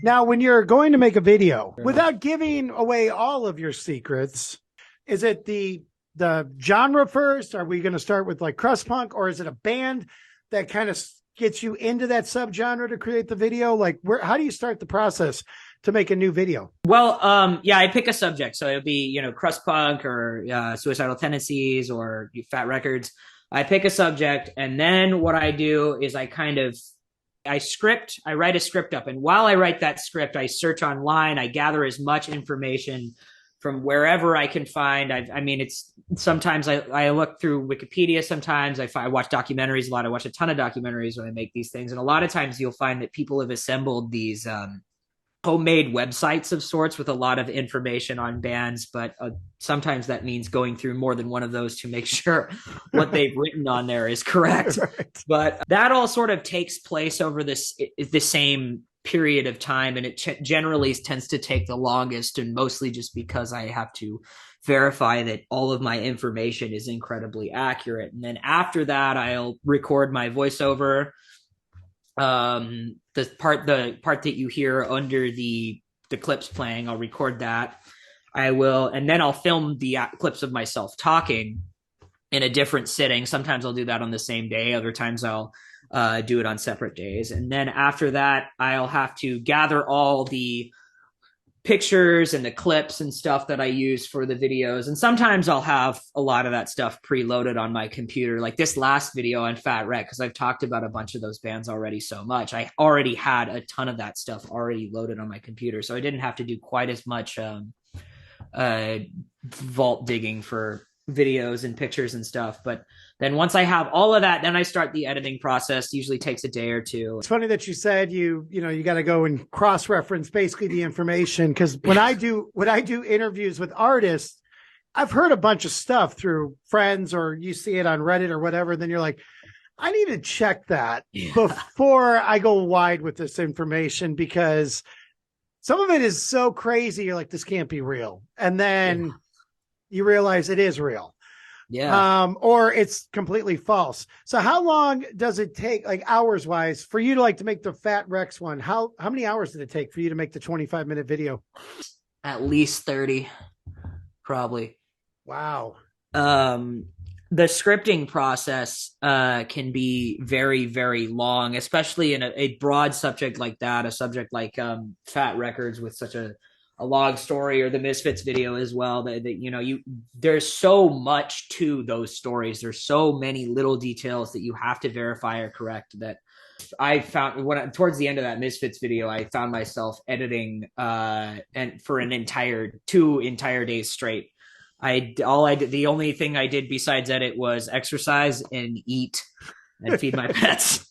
Now, when you're going to make a video, without giving away all of your secrets, is it the genre first? Are we going to start with like crust punk, or is it a band that kind of gets you into that subgenre to create the video? Like, how do you start the process to make a new video? Well, yeah, I pick a subject. So it'll be, crust punk or suicidal tendencies or fat records. I pick a subject. And then what I do is I write a script up. And while I write that script, I search online. I gather as much information from wherever I can find. It's sometimes I look through Wikipedia. Sometimes I watch documentaries a lot. I watch a ton of documentaries when I make these things. And a lot of times you'll find that people have assembled these homemade websites of sorts with a lot of information on bands, but sometimes that means going through more than one of those to make sure what they've written on there is correct. Right. But that all sort of takes place over the same period of time, and it generally tends to take the longest, and mostly just because I have to verify that all of my information is incredibly accurate. And then after that, I'll record my voiceover. The part that you hear under the clips playing, I'll record that. And then I'll film the clips of myself talking in a different sitting. Sometimes I'll do that on the same day. Other times I'll do it on separate days. And then after that, I'll have to gather all the pictures and the clips and stuff that I use for the videos. And sometimes I'll have a lot of that stuff preloaded on my computer. Like this last video on Fat Wreck, because I've talked about a bunch of those bands already so much. I already had a ton of that stuff already loaded on my computer. So I didn't have to do quite as much vault digging for videos and pictures and stuff. But then once I have all of that, then I start the editing process. Usually takes a day or two. It's funny that you said you got to go and cross-reference basically the information, because when I do interviews with artists, I've heard a bunch of stuff through friends, or you see it on Reddit or whatever. Then you're like, I need to check that before I go wide with this information, because some of it is so crazy. You're like, this can't be real. And then you realize it is real. Yeah. Or it's completely false. So how long does it take, like hours wise, for you to make the Fat Wrecks one? How many hours did it take for you to make the 25-minute video? At least 30, probably. Wow. The scripting process can be very, very long, especially in a broad subject like that, a subject like Fat Records with such a long story, or the Misfits video as well. There's so much to those stories. There's so many little details that you have to verify are correct, that I found towards the end of that Misfits video, I found myself editing and for two entire days straight. The only thing I did besides edit was exercise and eat and feed my pets.